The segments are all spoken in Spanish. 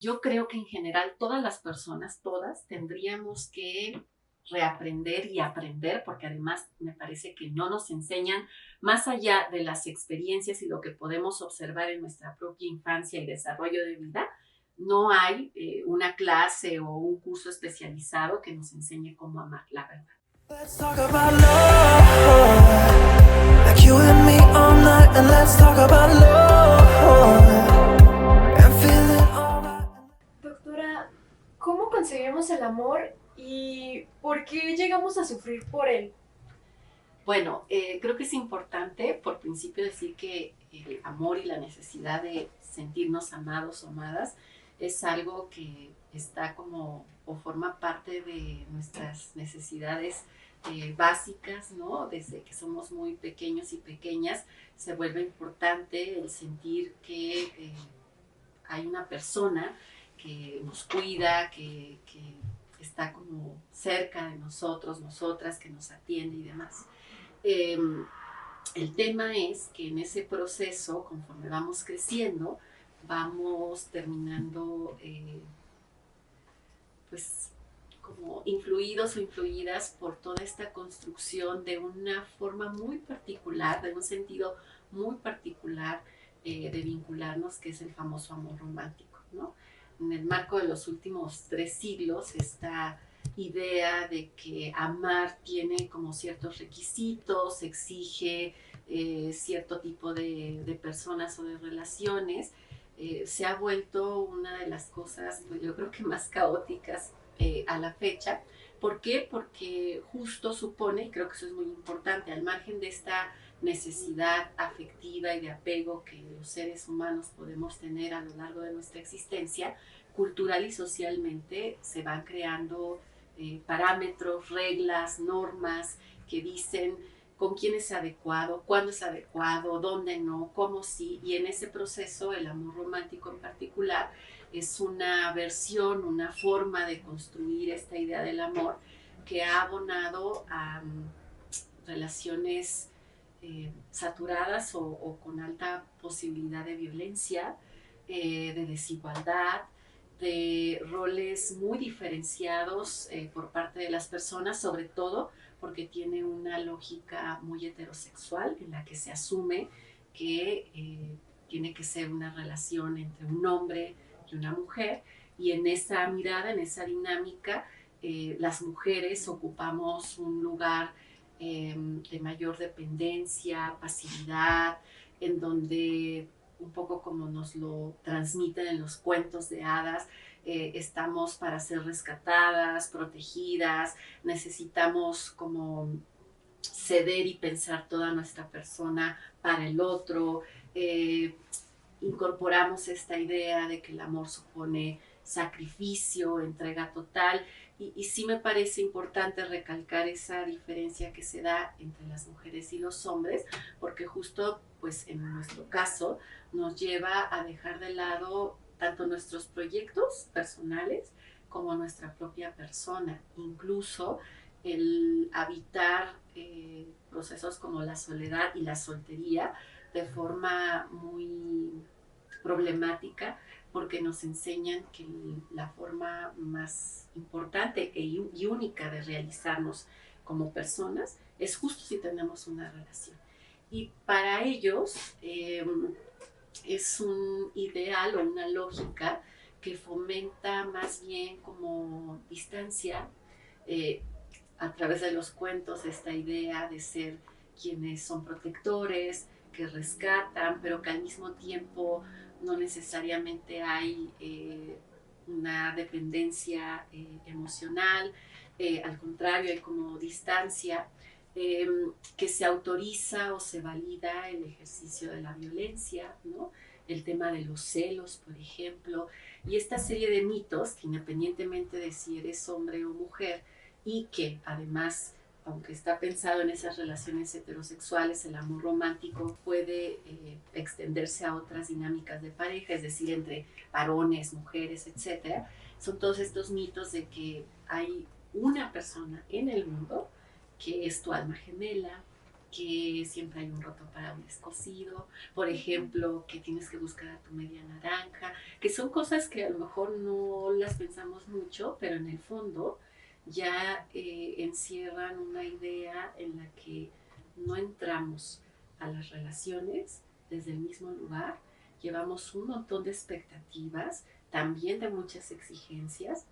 Yo creo que en general todas las personas, todas, tendríamos que reaprender y aprender, porque además me parece que no nos enseñan más allá de las experiencias y lo que podemos observar en nuestra propia infancia y desarrollo de vida. No hay una clase o un curso especializado que nos enseñe cómo amar, la verdad. Let's talk about love, like you and me all night, and let's talk about love and feeling alright. Doctora, ¿cómo concebimos el amor y por qué llegamos a sufrir por él? Bueno, creo que es importante por principio decir que el amor y la necesidad de sentirnos amados o amadas es algo que está como o forma parte de nuestras necesidades básicas, ¿no? Desde que somos muy pequeños y pequeñas se vuelve importante el sentir que hay una persona que nos cuida, que está como cerca de nosotros, nosotras, que nos atiende y demás. Eh, el tema es que en ese proceso, conforme vamos creciendo, vamos terminando, pues, como influidos o influidas por toda esta construcción de una forma muy particular, de un sentido muy particular de vincularnos, que es el famoso amor romántico, ¿no? En el marco de los últimos 3 siglos, esta idea de que amar tiene como ciertos requisitos, exige cierto tipo de personas o de relaciones, se ha vuelto una de las cosas, pues, yo creo que más caóticas a la fecha. ¿Por qué? Porque justo supone, y creo que eso es muy importante, al margen de esta necesidad afectiva y de apego que los seres humanos podemos tener a lo largo de nuestra existencia, cultural y socialmente se van creando parámetros, reglas, normas que dicen con quién es adecuado, cuándo es adecuado, dónde no, cómo sí, y en ese proceso el amor romántico en particular es una versión, una forma de construir esta idea del amor que ha abonado a relaciones saturadas o con alta posibilidad de violencia, de desigualdad, de roles muy diferenciados por parte de las personas, sobre todo porque tiene una lógica muy heterosexual en la que se asume que tiene que ser una relación entre un hombre y una mujer, y en esa mirada, en esa dinámica, las mujeres ocupamos un lugar de mayor dependencia, pasividad, en donde un poco como nos lo transmiten en los cuentos de hadas, estamos para ser rescatadas, protegidas, necesitamos como ceder y pensar toda nuestra persona para el otro. Eh, Incorporamos esta idea de que el amor supone sacrificio, entrega total, y sí me parece importante recalcar esa diferencia que se da entre las mujeres y los hombres, porque justo pues en nuestro caso nos lleva a dejar de lado tanto nuestros proyectos personales como nuestra propia persona, incluso el habitar procesos como la soledad y la soltería de forma muy problemática, porque nos enseñan que la forma más importante y única de realizarnos como personas es justo si tenemos una relación. Y para ellos es un ideal o una lógica que fomenta más bien como distancia, eh, a través de los cuentos, esta idea de ser quienes son protectores, que rescatan, pero que al mismo tiempo no necesariamente hay una dependencia emocional, al contrario, hay como distancia, eh, que se autoriza o se valida el ejercicio de la violencia, ¿no? El tema de los celos, por ejemplo, y esta serie de mitos que independientemente de si eres hombre o mujer, y que además, aunque está pensado en esas relaciones heterosexuales, el amor romántico puede extenderse a otras dinámicas de pareja, es decir, entre varones, mujeres, etcétera. Son todos estos mitos de que hay una persona en el mundo que es tu alma gemela, que siempre hay un roto para un descosido, por ejemplo, que tienes que buscar a tu media naranja, que son cosas que a lo mejor no las pensamos mucho, pero en el fondo ya encierran una idea en la que no entramos a las relaciones desde el mismo lugar, llevamos un montón de expectativas, también de muchas exigencias,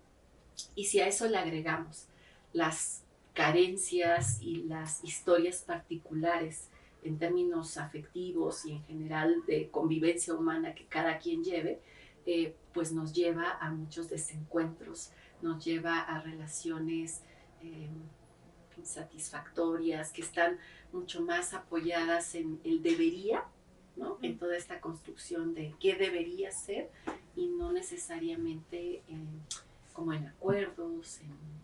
y si a eso le agregamos las carencias y las historias particulares en términos afectivos y en general de convivencia humana que cada quien lleve, pues nos lleva a muchos desencuentros, nos lleva a relaciones insatisfactorias que están mucho más apoyadas en el debería, ¿no? En toda esta construcción de qué debería ser y no necesariamente como en acuerdos, en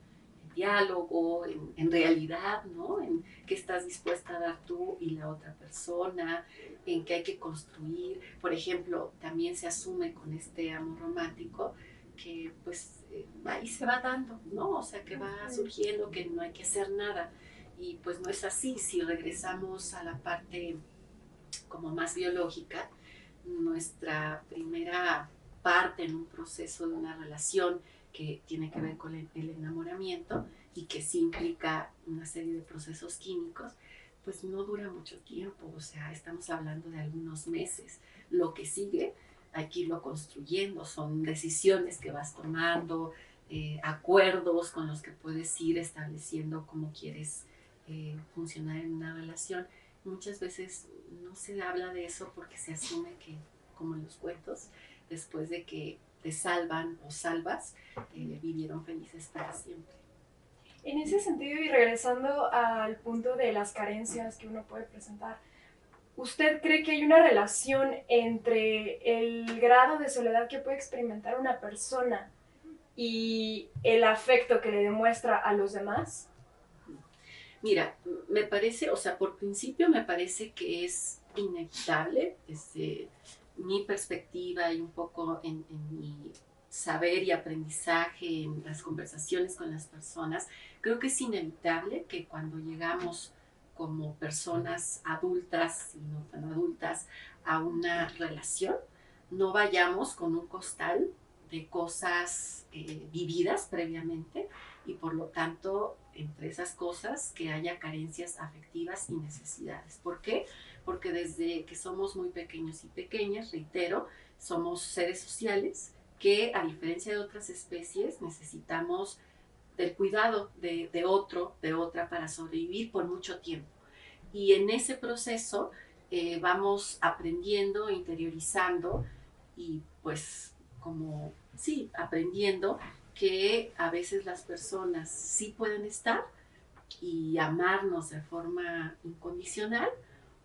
diálogo, en realidad, ¿no? En qué estás dispuesta a dar tú y la otra persona, en qué hay que construir. Por ejemplo, también se asume con este amor romántico que pues ahí se va dando, ¿no? O sea, que va surgiendo, que no hay que hacer nada. Y pues no es así. Si regresamos a la parte como más biológica, nuestra primera parte en un proceso de una relación que tiene que ver con el enamoramiento y que sí implica una serie de procesos químicos, pues no dura mucho tiempo, o sea, estamos hablando de algunos meses. Lo que sigue hay que irlo construyendo, son decisiones que vas tomando, acuerdos con los que puedes ir estableciendo cómo quieres funcionar en una relación. Muchas veces no se habla de eso porque se asume que, como en los cuentos, después de que te salvan o salvas, vivieron felices para siempre. En ese sentido, y regresando al punto de las carencias que uno puede presentar, ¿usted cree que hay una relación entre el grado de soledad que puede experimentar una persona y el afecto que le demuestra a los demás? Mira, me parece, o sea, por principio me parece que es inevitable desde mi perspectiva y un poco en mi saber y aprendizaje, en las conversaciones con las personas, creo que es inevitable que cuando llegamos como personas adultas y no tan adultas a una relación, no vayamos con un costal de cosas vividas previamente y por lo tanto entre esas cosas que haya carencias afectivas y necesidades. ¿Por qué? Porque desde que somos muy pequeños y pequeñas, reitero, somos seres sociales que a diferencia de otras especies necesitamos del cuidado de otro, de otra para sobrevivir por mucho tiempo. Y en ese proceso vamos aprendiendo, interiorizando y pues como, sí, aprendiendo que a veces las personas sí pueden estar y amarnos de forma incondicional,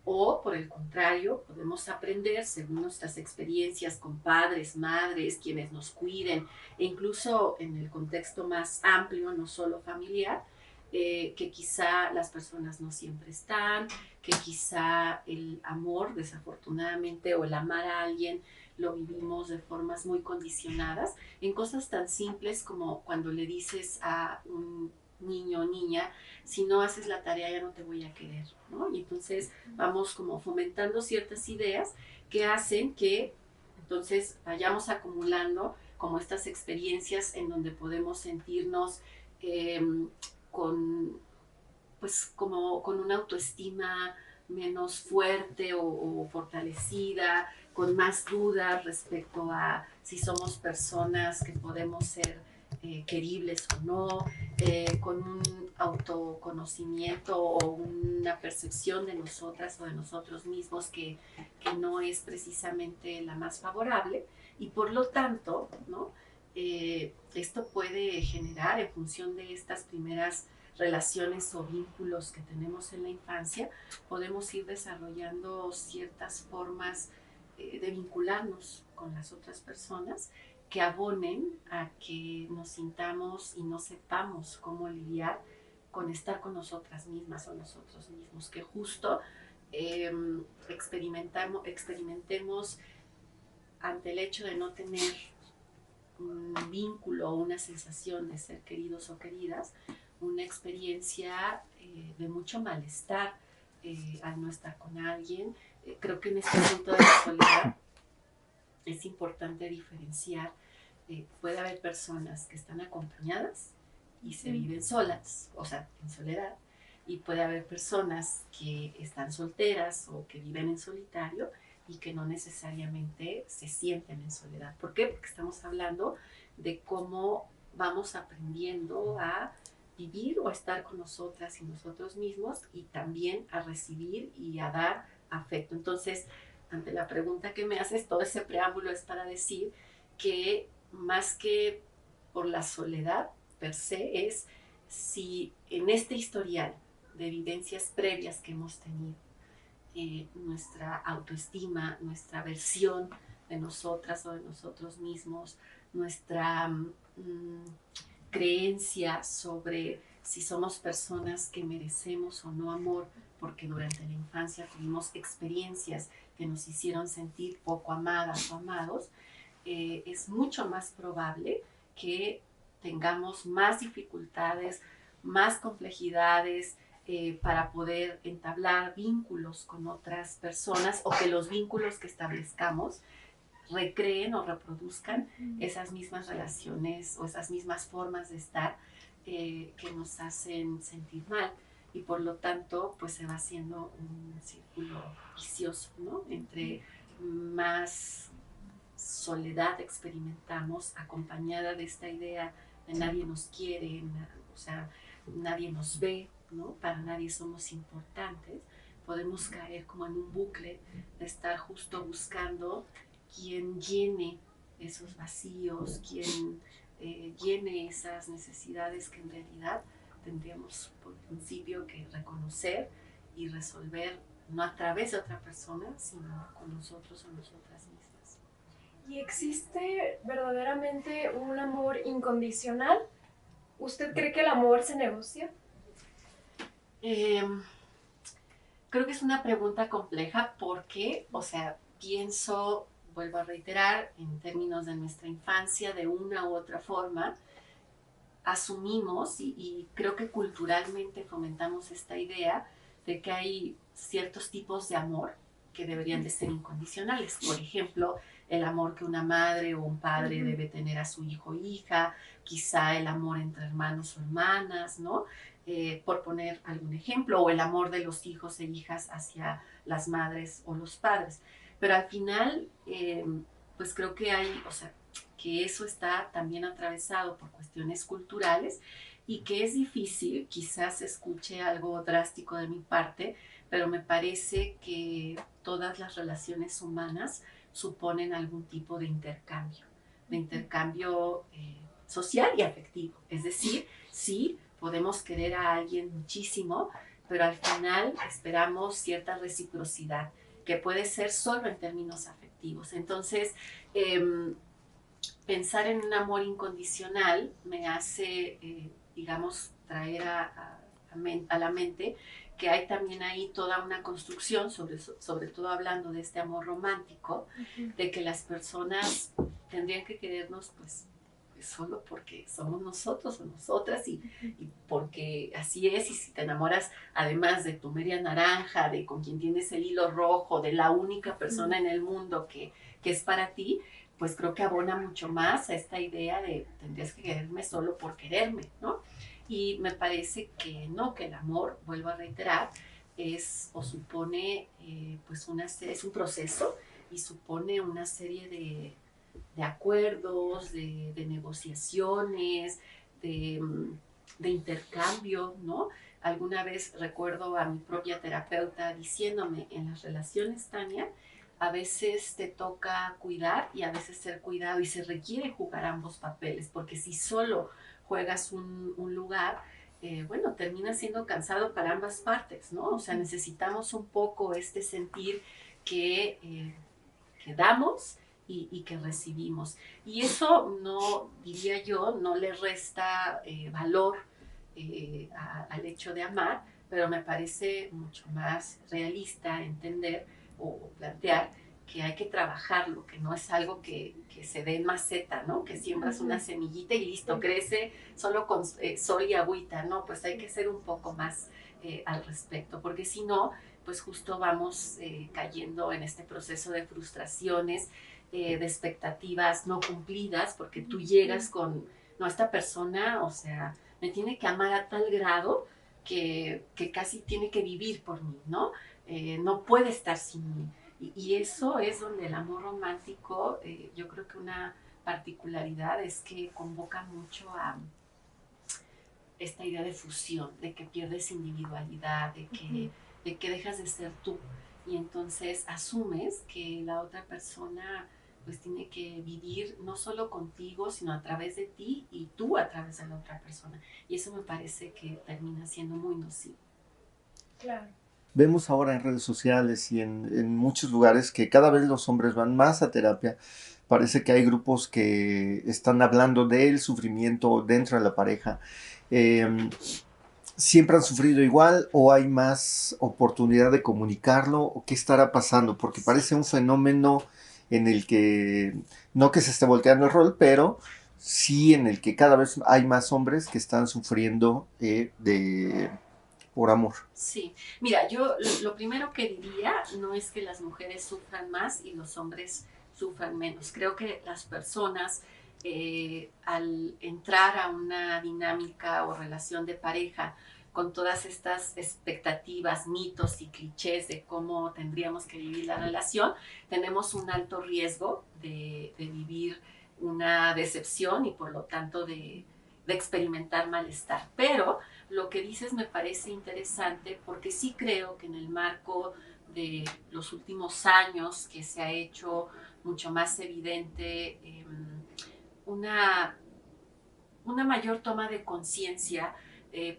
o por el contrario, podemos aprender según nuestras experiencias con padres, madres, quienes nos cuiden, e incluso en el contexto más amplio, no solo familiar, que quizá las personas no siempre están, que quizá el amor, desafortunadamente, o el amar a alguien, lo vivimos de formas muy condicionadas, en cosas tan simples como cuando le dices a un niño o niña, si no haces la tarea ya no te voy a querer, ¿no? Y entonces vamos como fomentando ciertas ideas que hacen que entonces vayamos acumulando como estas experiencias en donde podemos sentirnos eh, con, pues como con una autoestima menos fuerte o fortalecida, con más dudas respecto a si somos personas que podemos ser queribles o no, con un autoconocimiento o una percepción de nosotras o de nosotros mismos que no es precisamente la más favorable y por lo tanto, ¿no? Esto puede generar en función de estas primeras relaciones o vínculos que tenemos en la infancia, podemos ir desarrollando ciertas formas de vincularnos con las otras personas que abonen a que nos sintamos y no sepamos cómo lidiar con estar con nosotras mismas o nosotros mismos, que justo experimentemos ante el hecho de no tener un vínculo o una sensación de ser queridos o queridas, una experiencia de mucho malestar al no estar con alguien. Creo que en este punto de la soledad es importante diferenciar. Puede haber personas que están acompañadas y se viven solas, o sea, en soledad, y puede haber personas que están solteras o que viven en solitario y que no necesariamente se sienten en soledad. ¿Por qué? Porque estamos hablando de cómo vamos aprendiendo a vivir o a estar con nosotras y nosotros mismos, y también a recibir y a dar afecto. Entonces, ante la pregunta que me haces, todo ese preámbulo es para decir que más que por la soledad per se, es si en este historial de vivencias previas que hemos tenido, nuestra autoestima, nuestra versión de nosotras o de nosotros mismos, nuestra creencia sobre si somos personas que merecemos o no amor, porque durante la infancia tuvimos experiencias que nos hicieron sentir poco amadas o amados, es mucho más probable que tengamos más dificultades, más complejidades para poder entablar vínculos con otras personas, o que los vínculos que establezcamos recreen o reproduzcan esas mismas relaciones o esas mismas formas de estar que nos hacen sentir mal. Y por lo tanto, pues se va haciendo un círculo vicioso, ¿no? Entre más soledad experimentamos, acompañada de esta idea de nadie nos quiere, o sea, nadie nos ve, ¿no? Para nadie somos importantes, podemos caer como en un bucle de estar justo buscando quien llene esos vacíos, quien llene esas necesidades que en realidad tendríamos por principio que reconocer y resolver, no a través de otra persona, sino con nosotros o nosotras mismas. ¿Y existe verdaderamente un amor incondicional? ¿Usted cree que el amor se negocia? Creo que es una pregunta compleja porque, o sea, pienso, vuelvo a reiterar, en términos de nuestra infancia, de una u otra forma, asumimos y creo que culturalmente fomentamos esta idea de que hay ciertos tipos de amor que deberían de ser incondicionales. Por ejemplo, el amor que una madre o un padre debe tener a su hijo o hija, quizá el amor entre hermanos o hermanas, ¿no? Por poner algún ejemplo, o el amor de los hijos e hijas hacia las madres o los padres. Pero al final, pues creo que hay, o sea, que eso está también atravesado por cuestiones culturales y que es difícil, quizás escuche algo drástico de mi parte, pero me parece que todas las relaciones humanas suponen algún tipo de intercambio social y afectivo. Es decir, sí, podemos querer a alguien muchísimo, pero al final esperamos cierta reciprocidad, que puede ser solo en términos afectivos. Entonces, pensar en un amor incondicional me hace, digamos, traer a la mente que hay también ahí toda una construcción, sobre todo hablando de este amor romántico, de que las personas tendrían que querernos pues solo porque somos nosotros o nosotras y porque así es. Y si te enamoras además de tu media naranja, de con quien tienes el hilo rojo, de la única persona en el mundo que es para ti, pues creo que abona mucho más a esta idea de tendrías que quererme solo por quererme, ¿no? Y me parece que no, que el amor, vuelvo a reiterar, es o supone pues es un proceso y supone una serie de acuerdos, de negociaciones, de intercambio, ¿no? Alguna vez recuerdo a mi propia terapeuta diciéndome, en las relaciones, Tania, a veces te toca cuidar y a veces ser cuidado, y se requiere jugar ambos papeles, porque si solo juegas un lugar, bueno, termina siendo cansado para ambas partes, ¿no? O sea, necesitamos un poco este sentir que damos y que recibimos. Y eso no, diría yo, no le resta valor al hecho de amar, pero me parece mucho más realista entender o plantear que hay que trabajarlo, que no es algo que se dé en maceta, ¿no? Que siembras una semillita y listo, crece solo con sol y agüita, ¿no? Pues hay que ser un poco más al respecto, porque si no, pues justo vamos cayendo en este proceso de frustraciones, de expectativas no cumplidas, porque tú llegas con, no, esta persona, o sea, me tiene que amar a tal grado que casi tiene que vivir por mí, ¿no? No puede estar sin mí. Y eso es donde el amor romántico, yo creo que una particularidad es que convoca mucho a esta idea de fusión, de que pierdes individualidad, de que dejas de ser tú. Y entonces asumes que la otra persona pues tiene que vivir no solo contigo, sino a través de ti y tú a través de la otra persona. Y eso me parece que termina siendo muy nocivo. Claro. Vemos ahora en redes sociales y en muchos lugares que cada vez los hombres van más a terapia. Parece que hay grupos que están hablando del sufrimiento dentro de la pareja. Eh, ¿Siempre han sufrido igual o hay más oportunidad de comunicarlo o qué estará pasando? Porque parece un fenómeno en el que, no que se esté volteando el rol, pero sí en el que cada vez hay más hombres que están sufriendo por amor. Sí, mira, yo lo primero que diría no es que las mujeres sufran más y los hombres sufran menos. Creo que las personas al entrar a una dinámica o relación de pareja con todas estas expectativas, mitos y clichés de cómo tendríamos que vivir la relación, tenemos un alto riesgo de vivir una decepción y por lo tanto de experimentar malestar. Pero lo que dices me parece interesante porque sí creo que en el marco de los últimos años que se ha hecho mucho más evidente una mayor toma de conciencia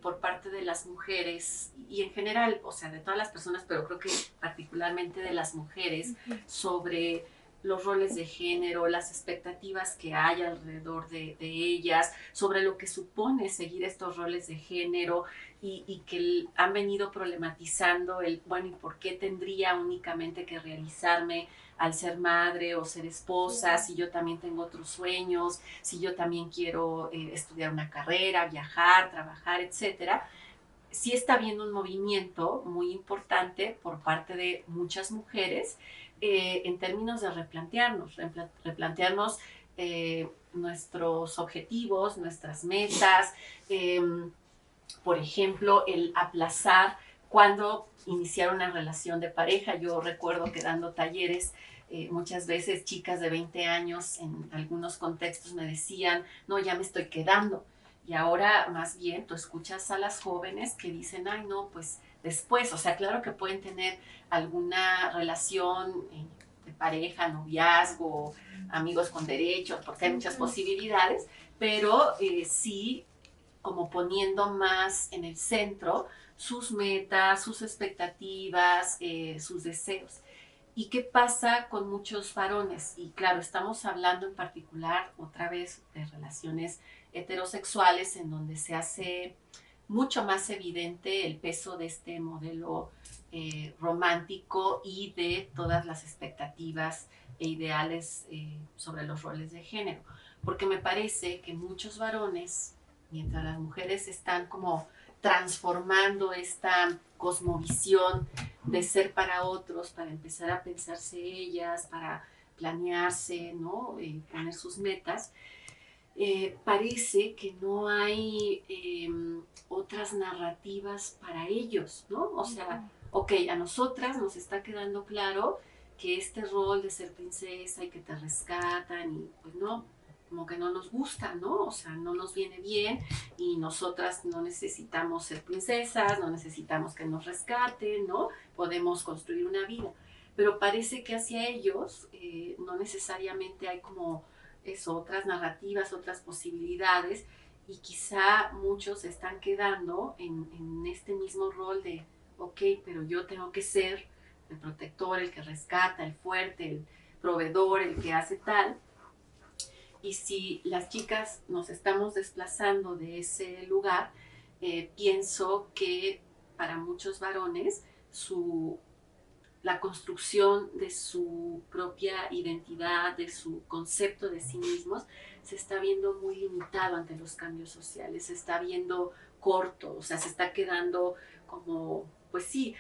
por parte de las mujeres y en general, o sea, de todas las personas, pero creo que particularmente de las mujeres, sobre los roles de género, las expectativas que hay alrededor de ellas, sobre lo que supone seguir estos roles de género y que han venido problematizando el, bueno, ¿y por qué tendría únicamente que realizarme al ser madre o ser esposa, si yo también tengo otros sueños, si yo también quiero estudiar una carrera, viajar, trabajar, etcétera? Sí está habiendo un movimiento muy importante por parte de muchas mujeres en términos de replantearnos nuestros objetivos, nuestras metas, por ejemplo, el aplazar cuando iniciar una relación de pareja. Yo recuerdo que dando talleres, muchas veces chicas de 20 años en algunos contextos me decían, no, ya me estoy quedando. Y ahora más bien tú escuchas a las jóvenes que dicen, ay no, pues después, o sea, claro que pueden tener alguna relación de pareja, noviazgo, amigos con derechos, porque hay muchas posibilidades, pero sí como poniendo más en el centro sus metas, sus expectativas, sus deseos. ¿Y qué pasa con muchos varones? Y claro, estamos hablando en particular otra vez de relaciones heterosexuales en donde se hace mucho más evidente el peso de este modelo romántico y de todas las expectativas e ideales sobre los roles de género. Porque me parece que muchos varones, mientras las mujeres están como transformando esta cosmovisión de ser para otros, para empezar a pensarse ellas, para planearse, ¿no? Poner sus metas, parece que no hay otras narrativas para ellos, ¿no? O sea, ok, a nosotras nos está quedando claro que este rol de ser princesa y que te rescatan y pues no, como que no nos gusta, ¿no? O sea, no nos viene bien y nosotras no necesitamos ser princesas, no necesitamos que nos rescaten, ¿no? Podemos construir una vida. Pero parece que hacia ellos no necesariamente hay como eso, otras narrativas, otras posibilidades y quizá muchos se están quedando en este mismo rol de, ok, pero yo tengo que ser el protector, el que rescata, el fuerte, el proveedor, el que hace tal. Y si las chicas nos estamos desplazando de ese lugar, pienso que para muchos varones la construcción de su propia identidad, de su concepto de sí mismos, se está viendo muy limitado ante los cambios sociales, se está viendo corto, o sea, se está quedando como, pues sí,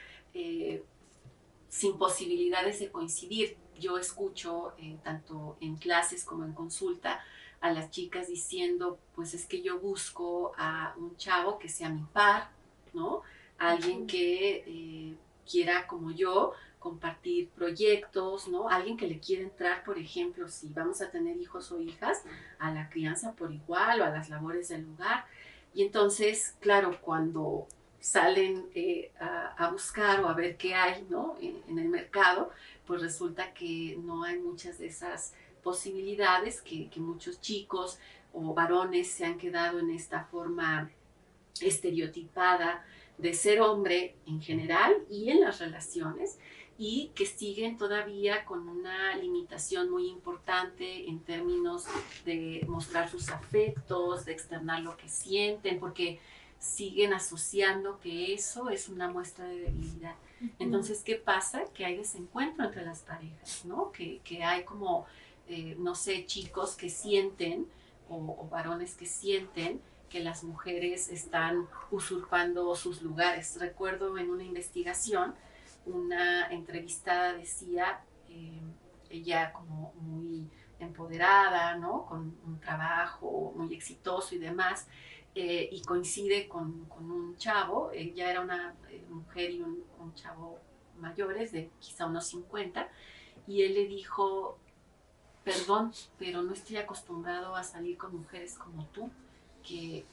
sin posibilidades de coincidir. Yo escucho tanto en clases como en consulta a las chicas diciendo, pues es que yo busco a un chavo que sea mi par, ¿no? Alguien que quiera como yo compartir proyectos, ¿no? Alguien que le quiera entrar, por ejemplo, si vamos a tener hijos o hijas, a la crianza por igual o a las labores del hogar. Y entonces, claro, cuando salen a buscar o a ver qué hay, ¿no? En el mercado, pues resulta que no hay muchas de esas posibilidades, que muchos chicos o varones se han quedado en esta forma estereotipada de ser hombre en general y en las relaciones, y que siguen todavía con una limitación muy importante en términos de mostrar sus afectos, de externar lo que sienten, porque siguen asociando que eso es una muestra de debilidad. Entonces, ¿qué pasa? Que hay desencuentro entre las parejas, ¿no? Que hay como, no sé, chicos que sienten o varones que sienten que las mujeres están usurpando sus lugares. Recuerdo en una investigación, una entrevistada decía, ella como muy empoderada, ¿no? Con un trabajo muy exitoso y demás, y coincide con un chavo. Ella era una mujer y un chavo mayores, de quizá unos 50, y él le dijo, perdón, pero no estoy acostumbrado a salir con mujeres como tú, que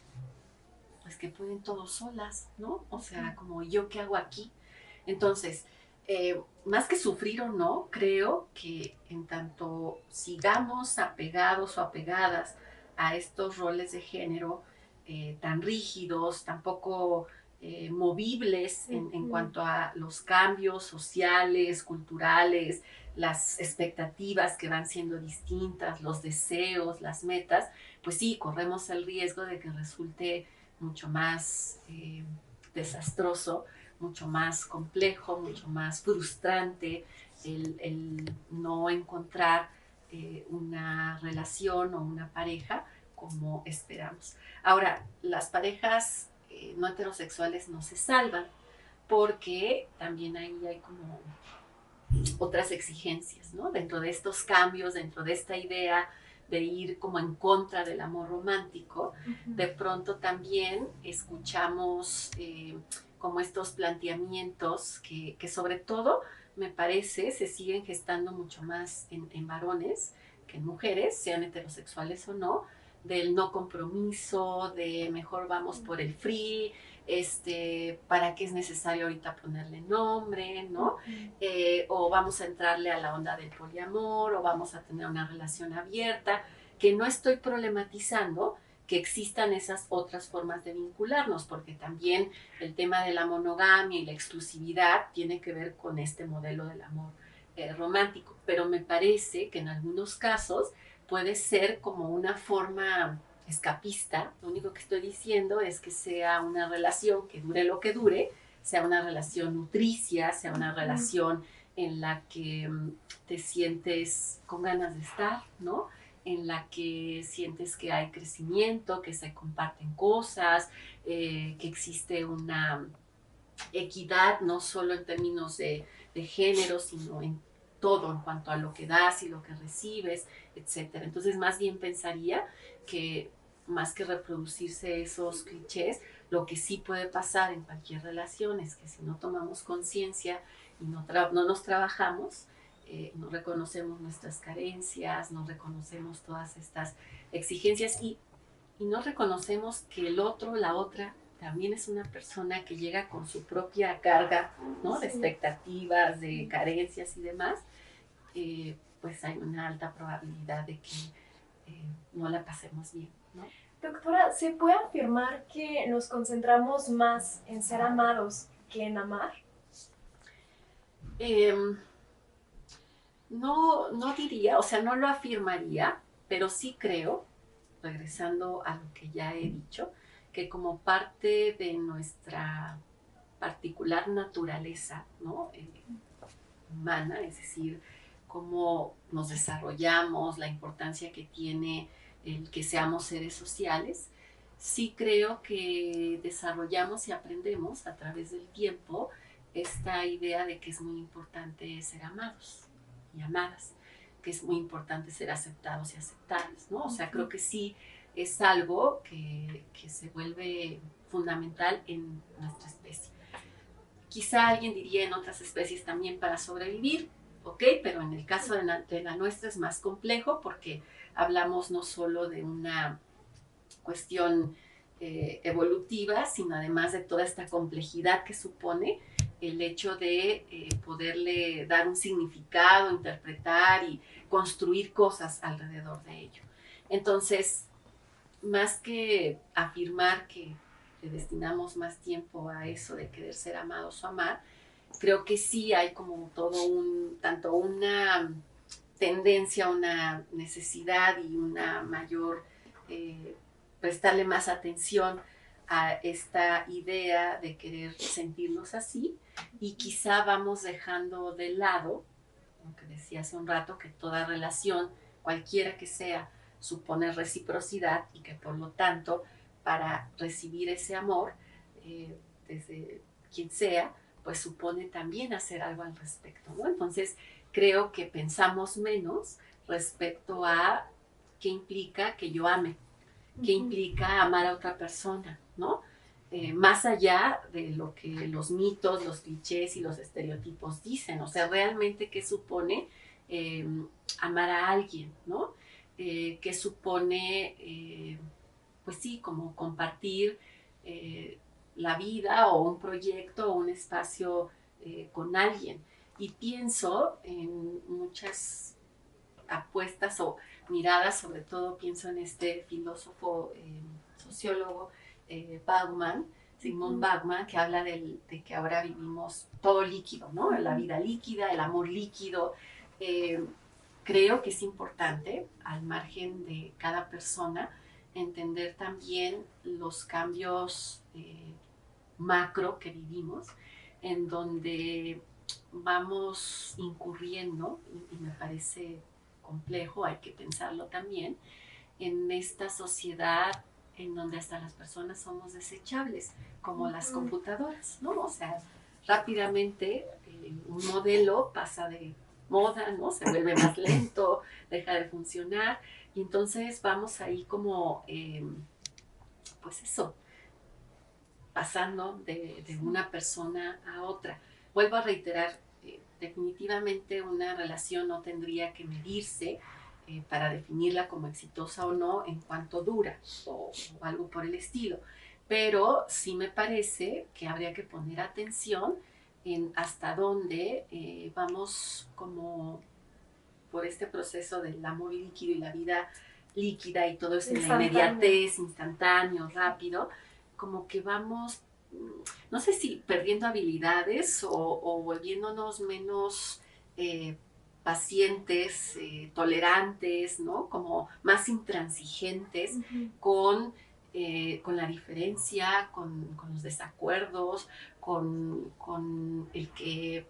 pues que pueden todo solas, ¿no? O sea, como yo, ¿qué hago aquí? Entonces, más que sufrir o no, creo que en tanto sigamos apegados o apegadas a estos roles de género tan rígidos, tan poco movibles en cuanto a los cambios sociales, culturales, las expectativas que van siendo distintas, los deseos, las metas, pues sí, corremos el riesgo de que resulte mucho más desastroso, mucho más complejo, mucho más frustrante el no encontrar una relación o una pareja como esperamos. Ahora, las parejas no heterosexuales no se salvan, porque también ahí hay como otras exigencias, ¿no? Dentro de estos cambios, dentro de esta idea de ir como en contra del amor romántico, de pronto también escuchamos como estos planteamientos que sobre todo, me parece, se siguen gestando mucho más en varones que en mujeres, sean heterosexuales o no, del no compromiso, de mejor vamos por el free, para qué es necesario ahorita ponerle nombre, ¿no? O vamos a entrarle a la onda del poliamor, o vamos a tener una relación abierta, que no estoy problematizando que existan esas otras formas de vincularnos, porque también el tema de la monogamia y la exclusividad tiene que ver con este modelo del amor romántico, pero me parece que en algunos casos puede ser como una forma escapista. Lo único que estoy diciendo es que sea una relación que dure lo que dure, sea una relación nutricia, sea una relación en la que te sientes con ganas de estar, ¿no? En la que sientes que hay crecimiento, que se comparten cosas, que existe una equidad, no solo en términos de género, sino en todo, en cuanto a lo que das y lo que recibes, etcétera. Entonces, más bien pensaría que más que reproducirse esos clichés, lo que sí puede pasar en cualquier relación es que si no tomamos conciencia y no nos trabajamos, no reconocemos nuestras carencias, no reconocemos todas estas exigencias y no reconocemos que el otro, la otra, también es una persona que llega con su propia carga, ¿no? De expectativas, de carencias y demás, pues hay una alta probabilidad de que no la pasemos bien, ¿no? Doctora, ¿se puede afirmar que nos concentramos más en ser amados que en amar? No diría, o sea, no lo afirmaría, pero sí creo, regresando a lo que ya he dicho, que como parte de nuestra particular naturaleza, ¿no? Humana, es decir, cómo nos desarrollamos, la importancia que tiene el que seamos seres sociales, sí creo que desarrollamos y aprendemos a través del tiempo esta idea de que es muy importante ser amados y amadas, que es muy importante ser aceptados y aceptadas, ¿no? O sea, creo que sí es algo que se vuelve fundamental en nuestra especie. Quizá alguien diría en otras especies también para sobrevivir, ¿ok? Pero en el caso de la nuestra es más complejo porque hablamos no solo de una cuestión evolutiva, sino además de toda esta complejidad que supone el hecho de poderle dar un significado, interpretar y construir cosas alrededor de ello. Entonces, más que afirmar que le destinamos más tiempo a eso de querer ser amados o amar, creo que sí hay como todo tanto una tendencia, una necesidad y una mayor prestarle más atención a esta idea de querer sentirnos así, y quizá vamos dejando de lado, aunque decía hace un rato que toda relación, cualquiera que sea, supone reciprocidad y que por lo tanto para recibir ese amor desde quien sea, pues supone también hacer algo al respecto, ¿no? Entonces creo que pensamos menos respecto a qué implica que yo ame, qué implica amar a otra persona, ¿no? Más allá de lo que los mitos, los clichés y los estereotipos dicen, o sea, realmente qué supone amar a alguien, ¿no? Qué supone, pues sí, como compartir la vida o un proyecto o un espacio con alguien. Y pienso en muchas apuestas o miradas, sobre todo pienso en este filósofo, sociólogo, Bauman, Sigmund Bauman, que habla de que ahora vivimos todo líquido, ¿no? La vida líquida, el amor líquido. Creo que es importante, al margen de cada persona, entender también los cambios macro que vivimos, en donde vamos incurriendo, y me parece complejo, hay que pensarlo también, en esta sociedad en donde hasta las personas somos desechables, como las computadoras, ¿no? O sea, rápidamente un modelo pasa de moda, ¿no? Se vuelve más lento, deja de funcionar, y entonces vamos ahí como, pues eso, pasando de una persona a otra. Vuelvo a reiterar, definitivamente una relación no tendría que medirse para definirla como exitosa o no en cuanto dura o algo por el estilo. Pero sí me parece que habría que poner atención en hasta dónde vamos como por este proceso del amor líquido y la vida líquida y todo eso en la inmediatez, instantáneo, rápido, como que vamos, no sé si perdiendo habilidades o volviéndonos menos pacientes, tolerantes, ¿no? Como más intransigentes con la diferencia, con los desacuerdos, con el que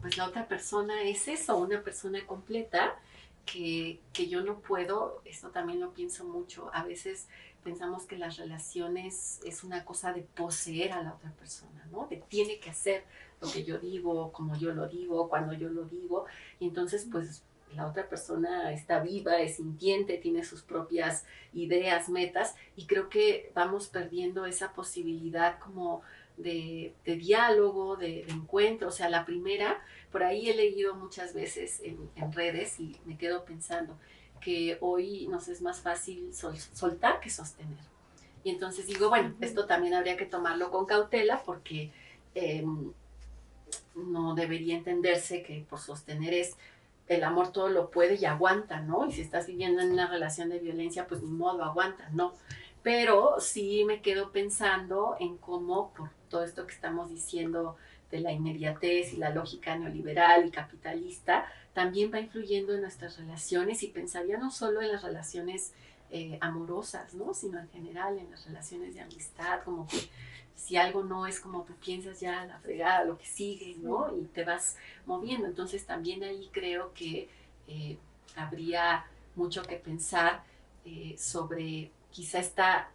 pues la otra persona es eso, una persona completa que yo no puedo. Esto también lo pienso mucho. A veces pensamos que las relaciones es una cosa de poseer a la otra persona, ¿no? De tiene que hacer lo que yo digo, como yo lo digo, cuando yo lo digo. Y entonces, pues, la otra persona está viva, es sintiente, tiene sus propias ideas, metas, y creo que vamos perdiendo esa posibilidad como de diálogo, de encuentro. O sea, la primera, por ahí he leído muchas veces en redes y me quedo pensando que hoy nos es más fácil soltar que sostener. Y entonces digo, bueno, esto también habría que tomarlo con cautela porque no debería entenderse que por sostener es el amor todo lo puede y aguanta, ¿no? Y si estás viviendo en una relación de violencia, pues ni modo, aguanta, no. Pero sí me quedo pensando en cómo, por todo esto que estamos diciendo de la inmediatez y la lógica neoliberal y capitalista, también va influyendo en nuestras relaciones, y pensaría no solo en las relaciones amorosas, ¿no? Sino en general en las relaciones de amistad, como que si algo no es como tú piensas, ya la fregada, lo que sigue, ¿no? Y te vas moviendo. Entonces también ahí creo que habría mucho que pensar sobre quizá esta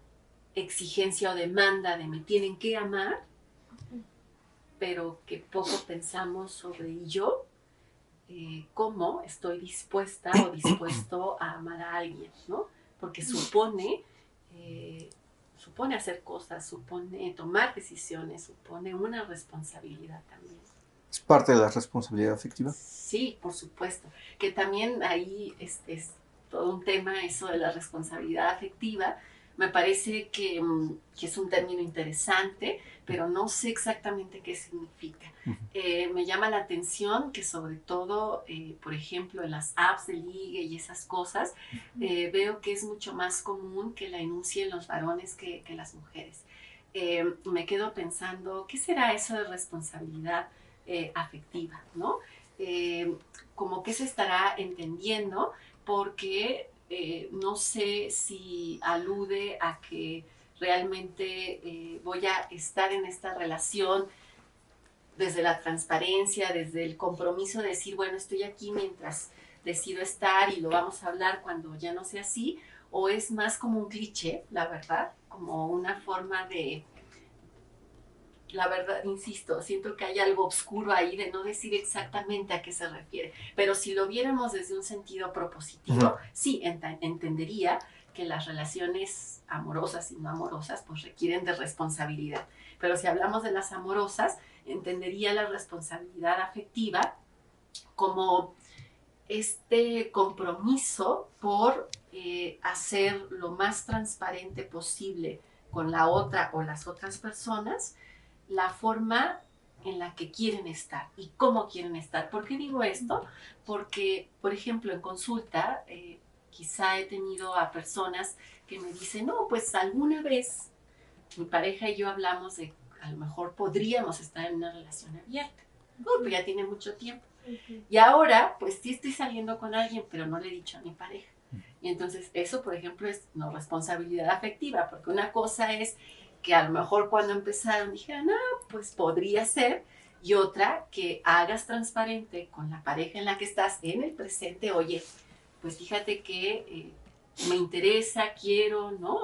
exigencia o demanda de me tienen que amar, pero que poco pensamos sobre ¿y yo? Cómo estoy dispuesta o dispuesto a amar a alguien, ¿no? Porque supone hacer cosas, supone tomar decisiones, supone una responsabilidad también. Es parte de la responsabilidad afectiva. Sí, por supuesto. Que también ahí es todo un tema eso de la responsabilidad afectiva. Me parece que es un término interesante, pero no sé exactamente qué significa. Me llama la atención que sobre todo, por ejemplo, en las apps de ligue y esas cosas, veo que es mucho más común que la enuncien los varones que las mujeres. Me quedo pensando, ¿qué será eso de responsabilidad afectiva, ¿no? Como que se estará entendiendo, porque no sé si alude a que realmente voy a estar en esta relación desde la transparencia, desde el compromiso de decir, bueno, estoy aquí mientras decido estar y lo vamos a hablar cuando ya no sea así, o es más como un cliché, la verdad, como una forma de, la verdad, insisto, siento que hay algo oscuro ahí de no decir exactamente a qué se refiere. Pero si lo viéramos desde un sentido propositivo, sí, entendería que las relaciones amorosas y no amorosas pues requieren de responsabilidad. Pero si hablamos de las amorosas, entendería la responsabilidad afectiva como este compromiso por hacer lo más transparente posible con la otra o las otras personas la forma en la que quieren estar y cómo quieren estar. ¿Por qué digo esto? Porque, por ejemplo, en consulta, quizá he tenido a personas que me dicen, no, pues alguna vez mi pareja y yo hablamos de a lo mejor podríamos estar en una relación abierta. Pues ya tiene mucho tiempo. Y ahora, pues sí estoy saliendo con alguien, pero no le he dicho a mi pareja. Y entonces eso, por ejemplo, es no responsabilidad afectiva, porque una cosa es que a lo mejor cuando empezaron dijeran, pues podría ser, y otra, que hagas transparente con la pareja en la que estás en el presente, oye, pues fíjate que me interesa, quiero, ¿no?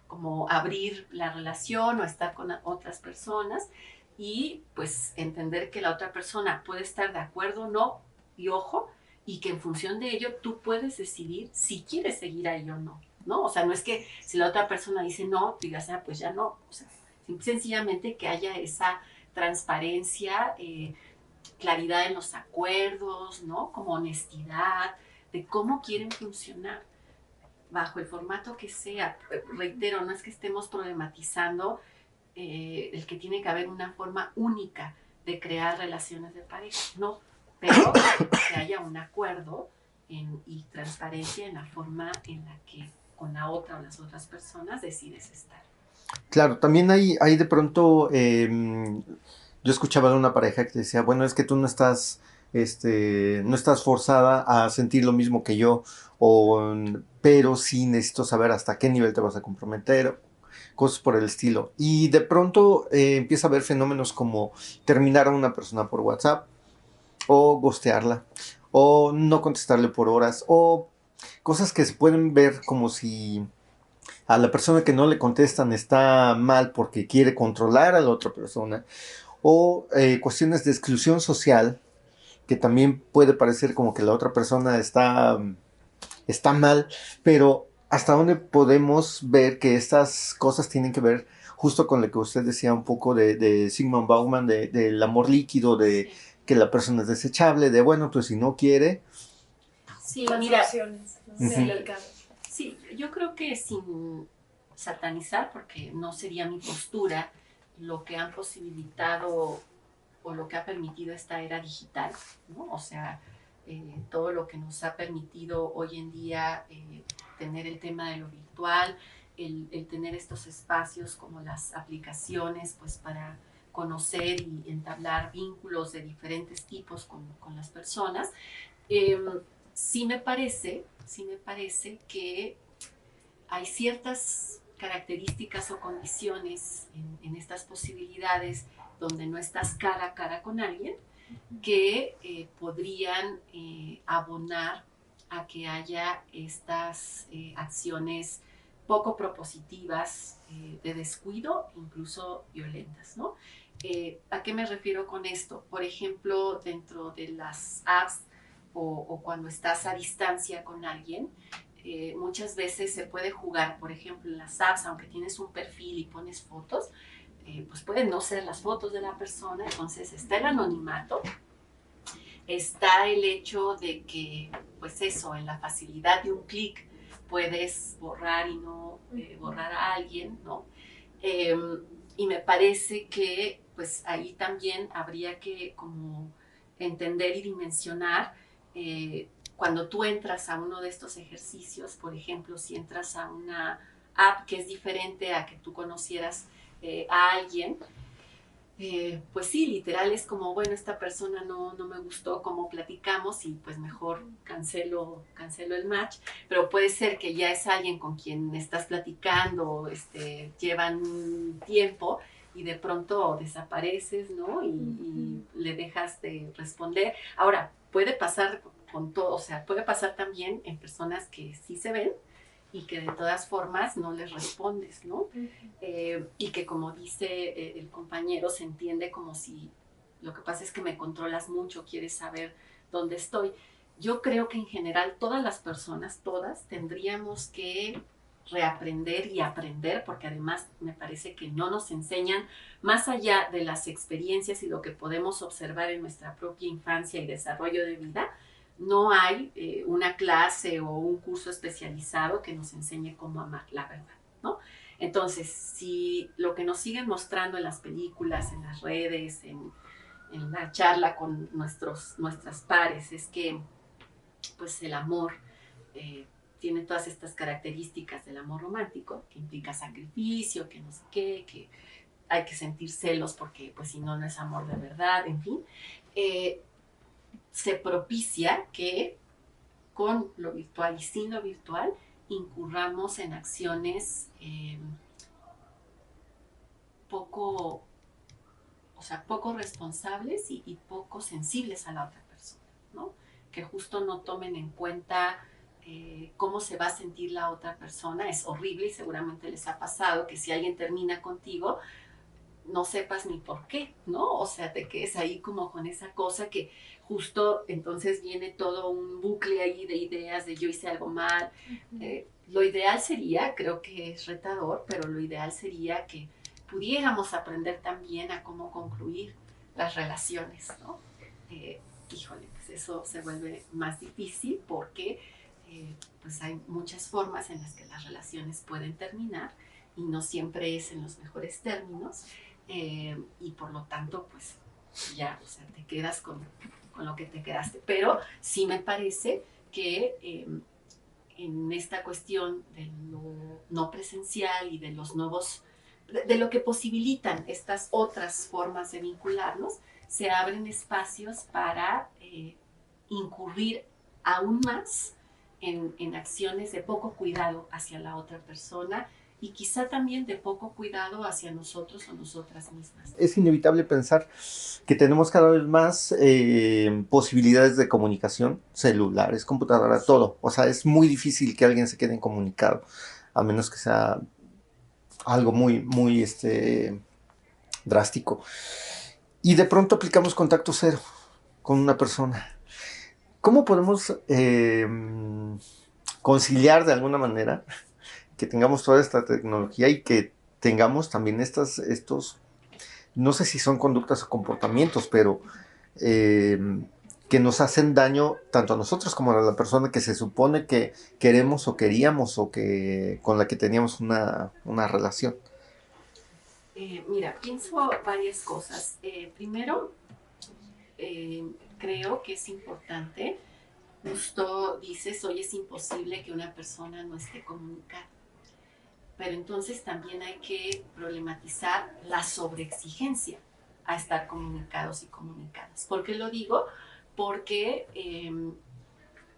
Como abrir la relación o estar con otras personas y pues entender que la otra persona puede estar de acuerdo o no, y ojo, y que en función de ello tú puedes decidir si quieres seguir ahí o no, ¿no? O sea, no es que si la otra persona dice no, digas, pues ya no, o sea, sencillamente que haya esa transparencia, claridad en los acuerdos, ¿no? Como honestidad de cómo quieren funcionar bajo el formato que sea. Reitero, no es que estemos problematizando el que tiene que haber una forma única de crear relaciones de pareja, no, pero que haya un acuerdo y transparencia en la forma en la que con la otra o las otras personas decides estar. Claro, también hay de pronto, yo escuchaba de una pareja que decía, bueno, es que tú no estás, no estás forzada a sentir lo mismo que yo, pero sí necesito saber hasta qué nivel te vas a comprometer, cosas por el estilo. Y de pronto empieza a haber fenómenos como terminar a una persona por WhatsApp, o ghostearla, o no contestarle por horas, o cosas que se pueden ver como si a la persona que no le contestan está mal porque quiere controlar a la otra persona, o cuestiones de exclusión social, que también puede parecer como que la otra persona está mal, pero hasta dónde podemos ver que estas cosas tienen que ver justo con lo que usted decía un poco de Sigmund Bauman, del amor líquido, de que la persona es desechable, de bueno, pues si no quiere. Sí, Más mira, opciones, ¿no? sí, Del mercado. sí, yo creo que sin satanizar, porque no sería mi postura, lo que han posibilitado o lo que ha permitido esta era digital, ¿no? O sea, todo lo que nos ha permitido hoy en día tener el tema de lo virtual, el tener estos espacios como las aplicaciones, pues para conocer y entablar vínculos de diferentes tipos con las personas. Eh, sí me parece que hay ciertas características o condiciones en estas posibilidades donde no estás cara a cara con alguien que podrían abonar a que haya estas acciones poco propositivas de descuido, incluso violentas, ¿no? ¿A qué me refiero con esto? Por ejemplo, dentro de las apps o cuando estás a distancia con alguien, muchas veces se puede jugar, por ejemplo, en las apps, aunque tienes un perfil y pones fotos, pues pueden no ser las fotos de la persona, entonces está el anonimato, está el hecho de que, pues eso, en la facilidad de un clic puedes borrar y no borrar a alguien, ¿no? Eh, y me parece que pues ahí también habría que como entender y dimensionar cuando tú entras a uno de estos ejercicios, por ejemplo, si entras a una app que es diferente a que tú conocieras a alguien, pues sí, literal es como, bueno, esta persona no me gustó cómo platicamos y pues mejor cancelo el match, pero puede ser que ya es alguien con quien estás platicando, llevan tiempo y de pronto desapareces, ¿no? Y le dejas de responder. Ahora, puede pasar con todo, o sea, puede pasar también en personas que sí se ven y que de todas formas no les respondes, ¿no? Y que como dice el compañero, se entiende como si lo que pasa es que me controlas mucho, quieres saber dónde estoy. Yo creo que en general todas las personas, todas, tendríamos que reaprender y aprender, porque además me parece que no nos enseñan, más allá de las experiencias y lo que podemos observar en nuestra propia infancia y desarrollo de vida, no hay una clase o un curso especializado que nos enseñe cómo amar, la verdad, ¿no? Entonces, si lo que nos siguen mostrando en las películas, en las redes, en la charla con nuestras pares, es que pues el amor tiene todas estas características del amor romántico, que implica sacrificio, que no sé qué, que hay que sentir celos porque pues si no, no es amor de verdad, en fin, se propicia que con lo virtual y sin lo virtual incurramos en acciones poco, o sea, poco responsables y poco sensibles a la otra persona, ¿no? Que justo no tomen en cuenta cómo se va a sentir la otra persona. Es horrible y seguramente les ha pasado que si alguien termina contigo, no sepas ni por qué, ¿no? O sea, te quedes ahí como con esa cosa que justo entonces viene todo un bucle ahí de ideas de yo hice algo mal. Lo ideal sería, creo que es retador, pero lo ideal sería que pudiéramos aprender también a cómo concluir las relaciones, ¿no? Híjole, pues eso se vuelve más difícil porque pues hay muchas formas en las que las relaciones pueden terminar y no siempre es en los mejores términos. Y por lo tanto, pues ya, o sea, te quedas con lo que te quedaste. Pero sí me parece que en esta cuestión de lo no presencial y de los nuevos, de lo que posibilitan estas otras formas de vincularnos, se abren espacios para incurrir aún más en acciones de poco cuidado hacia la otra persona y quizá también de poco cuidado hacia nosotros o nosotras mismas. Es inevitable pensar que tenemos cada vez más posibilidades de comunicación, celulares, computadora, todo. O sea, es muy difícil que alguien se quede incomunicado, a menos que sea algo muy drástico. Y de pronto aplicamos contacto cero con una persona. ¿Cómo podemos conciliar de alguna manera que tengamos toda esta tecnología y que tengamos también estos, no sé si son conductas o comportamientos, pero que nos hacen daño tanto a nosotros como a la persona que se supone que queremos o queríamos o que con la que teníamos una relación? Mira, pienso varias cosas. Primero, creo que es importante, justo dices, hoy es imposible que una persona no esté comunicada. Pero entonces también hay que problematizar la sobreexigencia a estar comunicados y comunicadas. ¿Por qué lo digo? Porque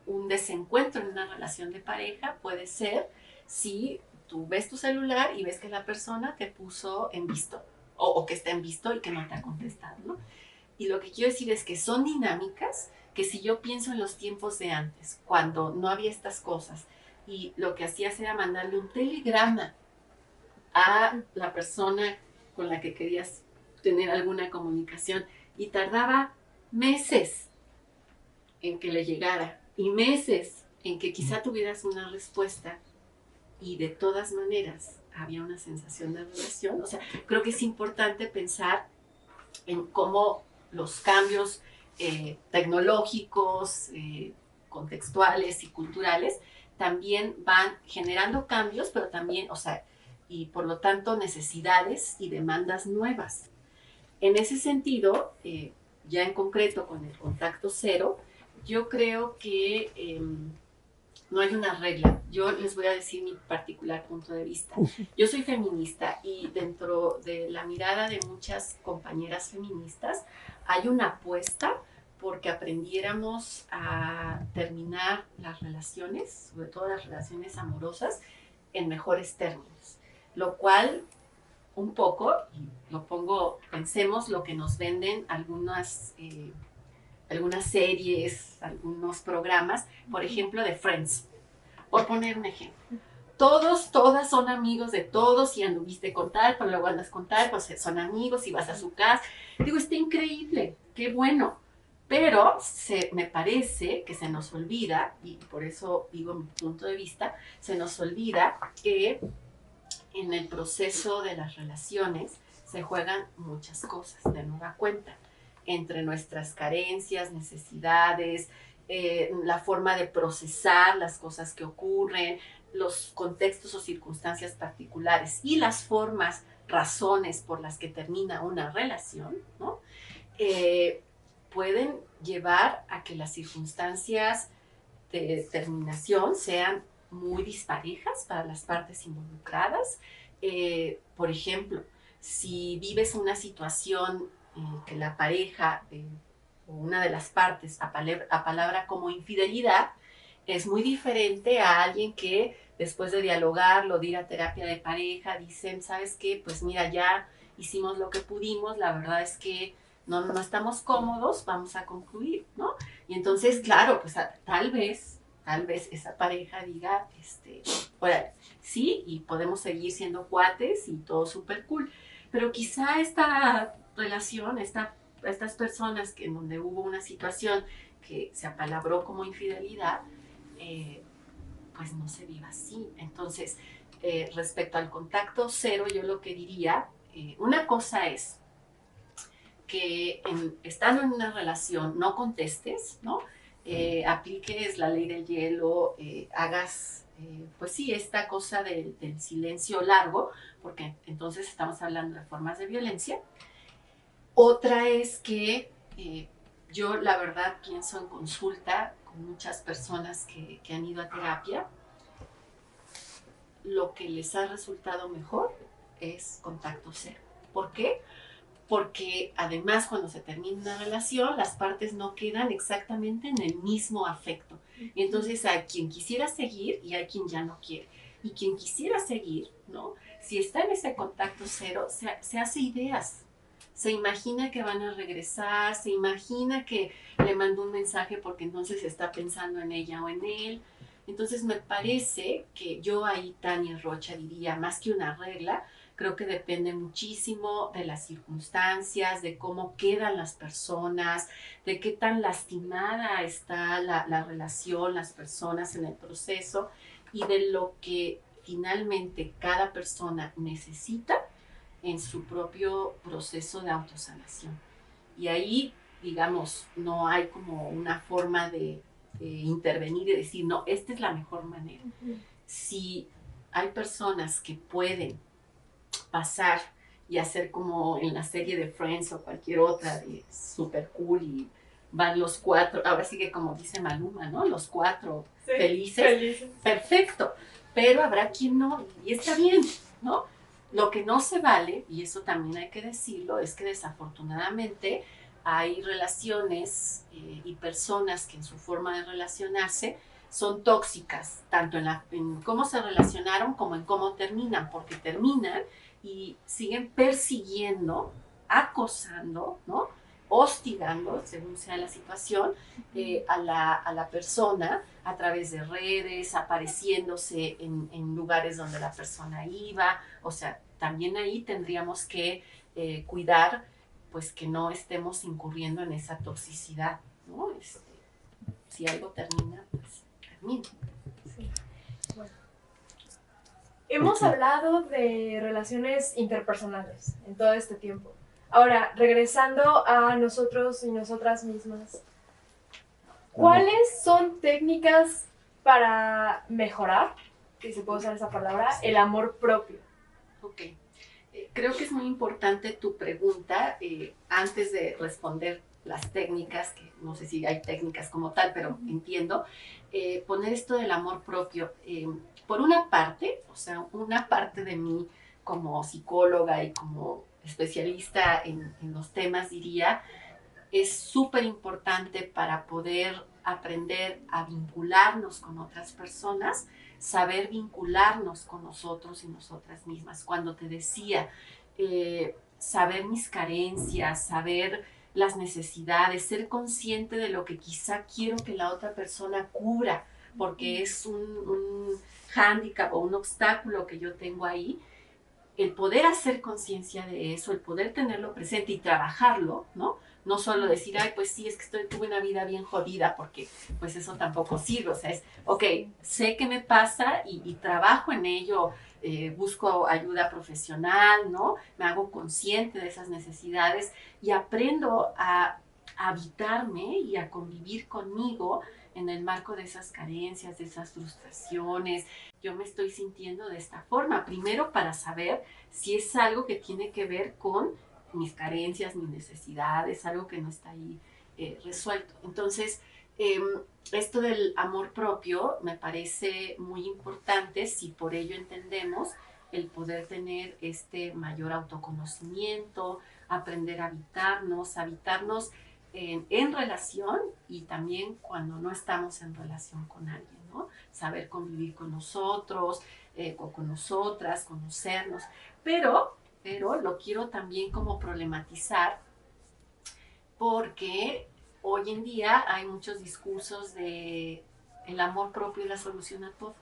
un desencuentro en una relación de pareja puede ser si tú ves tu celular y ves que la persona te puso en visto o que está en visto y que no te ha contestado, ¿no? Y lo que quiero decir es que son dinámicas que si yo pienso en los tiempos de antes, cuando no había estas cosas, y lo que hacías era mandarle un telegrama a la persona con la que querías tener alguna comunicación y tardaba meses en que le llegara y meses en que quizá tuvieras una respuesta y de todas maneras había una sensación de relación. O sea, creo que es importante pensar en cómo los cambios tecnológicos, contextuales y culturales también van generando cambios, pero también, o sea, y por lo tanto necesidades y demandas nuevas. En ese sentido, ya en concreto con el contacto cero, yo creo que no hay una regla. Yo les voy a decir mi particular punto de vista. Yo soy feminista y dentro de la mirada de muchas compañeras feministas hay una apuesta porque aprendiéramos a terminar las relaciones, sobre todo las relaciones amorosas, en mejores términos. Lo cual, un poco, y lo pongo, pensemos lo que nos venden algunas series, algunos programas, por ejemplo, de Friends, por poner un ejemplo. Todos, todas son amigos de todos y anduviste con tal, pero luego andas con tal, pues son amigos y vas a su casa. Digo, está increíble, qué bueno. Pero me parece que se nos olvida, y por eso digo mi punto de vista, se nos olvida que en el proceso de las relaciones se juegan muchas cosas de nueva cuenta, entre nuestras carencias, necesidades, la forma de procesar las cosas que ocurren, los contextos o circunstancias particulares y las formas, razones por las que termina una relación, ¿no? Pueden llevar a que las circunstancias de terminación sean muy disparejas para las partes involucradas. Por ejemplo, si vives una situación que la pareja o una de las partes apalabra como infidelidad, es muy diferente a alguien que después de dialogarlo, de ir a terapia de pareja, dicen, ¿sabes qué? Pues mira, ya hicimos lo que pudimos, la verdad es que no estamos cómodos, vamos a concluir, ¿no? Y entonces, claro, pues tal vez esa pareja diga, bueno, sí, y podemos seguir siendo cuates y todo súper cool, pero quizá esta relación, estas personas en donde hubo una situación que se apalabró como infidelidad, pues no se viva así. Entonces, respecto al contacto cero, yo lo que diría, una cosa es que estando en una relación no contestes, ¿no? Apliques la ley del hielo, hagas, pues sí, esta cosa del silencio largo, porque entonces estamos hablando de formas de violencia. Otra es que yo la verdad pienso en consulta con muchas personas que han ido a terapia, lo que les ha resultado mejor es contacto cero. ¿Por qué? Porque además cuando se termina una relación, las partes no quedan exactamente en el mismo afecto. Y entonces hay quien quisiera seguir y hay quien ya no quiere. Y quien quisiera seguir, ¿no? Si está en ese contacto cero, se hace ideas. Se imagina que van a regresar, se imagina que le mandó un mensaje porque entonces está pensando en ella o en él. Entonces me parece que yo ahí, Tania Rocha, diría, más que una regla, creo que depende muchísimo de las circunstancias, de cómo quedan las personas, de qué tan lastimada está la relación, las personas en el proceso y de lo que finalmente cada persona necesita en su propio proceso de autosanación. Y ahí, digamos, no hay como una forma de intervenir y decir, no, esta es la mejor manera. Si hay personas que pueden pasar y hacer como en la serie de Friends o cualquier otra de super cool y van los cuatro, ahora sí que como dice Maluma, ¿no? Los cuatro sí, felices. Perfecto, pero habrá quien no y está bien, ¿no? Lo que no se vale, y eso también hay que decirlo, es que desafortunadamente hay relaciones y personas que en su forma de relacionarse son tóxicas, tanto en cómo se relacionaron como en cómo terminan, porque terminan y siguen persiguiendo, acosando, ¿no? Hostigando, según sea la situación, a la persona a través de redes, apareciéndose en lugares donde la persona iba. O sea, también ahí tendríamos que cuidar pues que no estemos incurriendo en esa toxicidad, ¿no? Si algo termina, pues termina. Sí. Bueno. Hemos hablado de relaciones interpersonales en todo este tiempo. Ahora, regresando a nosotros y nosotras mismas, ¿cuáles son técnicas para mejorar, si se puede usar esa palabra, el amor propio? Ok. Creo que es muy importante tu pregunta antes de responder las técnicas, que no sé si hay técnicas como tal, pero entiendo, poner esto del amor propio. Por una parte, o sea, una parte de mí como psicóloga y como especialista en los temas diría, es súper importante para poder aprender a vincularnos con otras personas, saber vincularnos con nosotros y nosotras mismas. Cuando te decía, saber mis carencias, saber las necesidades, ser consciente de lo que quizá quiero que la otra persona cubra, porque es un hándicap o un obstáculo que yo tengo ahí, el poder hacer conciencia de eso, el poder tenerlo presente y trabajarlo, ¿no? No solo decir, ay, pues sí, es que tuve una vida bien jodida, porque pues eso tampoco sirve. O sea, es, ok, sé qué me pasa y trabajo en ello, busco ayuda profesional, ¿no? Me hago consciente de esas necesidades y aprendo a habitarme y a convivir conmigo en el marco de esas carencias, de esas frustraciones. Yo me estoy sintiendo de esta forma, primero para saber si es algo que tiene que ver con mis carencias, mis necesidades, algo que no está ahí resuelto. Entonces, esto del amor propio me parece muy importante si por ello entendemos el poder tener este mayor autoconocimiento, aprender a habitarnos en relación y también cuando no estamos en relación con alguien, ¿no? Saber convivir con nosotros, o con nosotras, conocernos, pero lo quiero también como problematizar porque hoy en día hay muchos discursos de el amor propio es la solución a todo.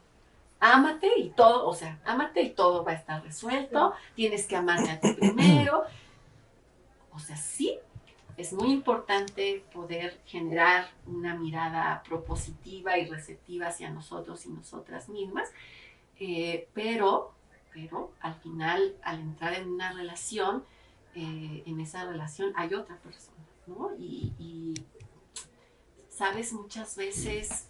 Ámate y todo, o sea, ámate y todo va a estar resuelto, tienes que amarte a ti primero. O sea, sí, es muy importante poder generar una mirada propositiva y receptiva hacia nosotros y nosotras mismas, pero al final, al entrar en una relación, en esa relación hay otra persona, ¿no? Sabes, muchas veces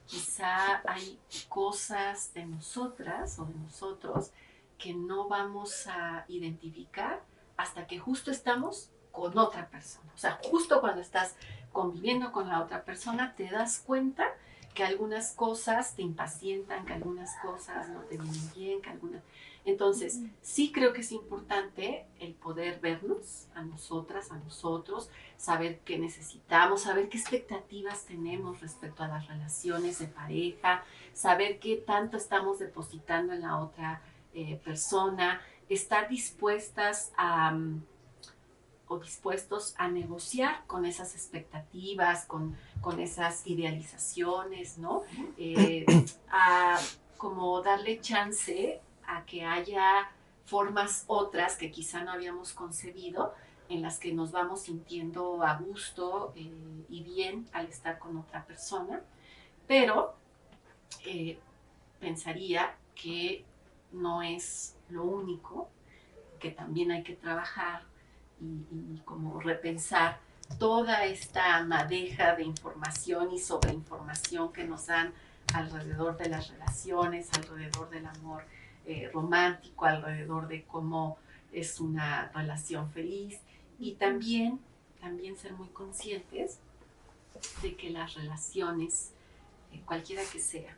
quizá hay cosas de nosotras o de nosotros que no vamos a identificar hasta que justo estamos con otra persona. O sea, justo cuando estás conviviendo con la otra persona, te das cuenta que algunas cosas te impacientan, que algunas cosas no te vienen bien, que algunas... Entonces, sí creo que es importante el poder vernos a nosotras, a nosotros, saber qué necesitamos, saber qué expectativas tenemos respecto a las relaciones de pareja, saber qué tanto estamos depositando en la otra persona, estar dispuestas a o dispuestos a negociar con esas expectativas, con esas idealizaciones, ¿no? A como darle chance a que haya formas otras que quizá no habíamos concebido, en las que nos vamos sintiendo a gusto y bien al estar con otra persona, pero pensaría que no es lo único, que también hay que trabajar y como repensar toda esta madeja de información y sobreinformación que nos dan alrededor de las relaciones, alrededor del amor romántico, alrededor de cómo es una relación feliz y también ser muy conscientes de que las relaciones, cualquiera que sea,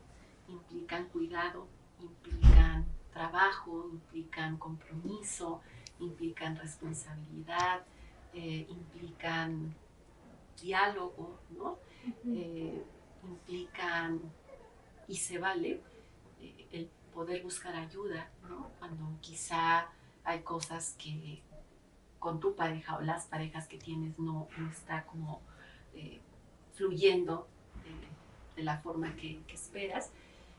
implican cuidado, implican trabajo, implican compromiso, implican responsabilidad, implican diálogo, ¿no? Implican, y se vale, el poder buscar ayuda, ¿no? Cuando quizá hay cosas que con tu pareja o las parejas que tienes no está como fluyendo de la forma que esperas.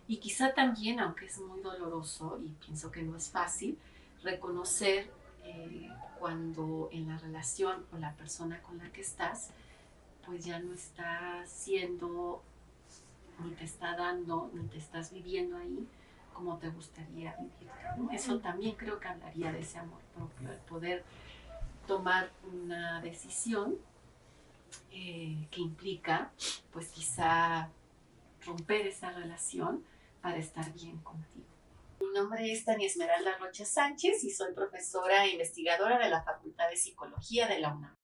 Y quizá también, aunque es muy doloroso y pienso que no es fácil, reconocer cuando en la relación o la persona con la que estás, pues ya no está siendo, ni te está dando, ni te estás viviendo ahí como te gustaría vivir, ¿no? Eso también creo que hablaría de ese amor propio, el poder tomar una decisión que implica, pues quizá romper esa relación para estar bien contigo. Mi nombre es Tania Esmeralda Rocha Sánchez y soy profesora e investigadora de la Facultad de Psicología de la UNAM.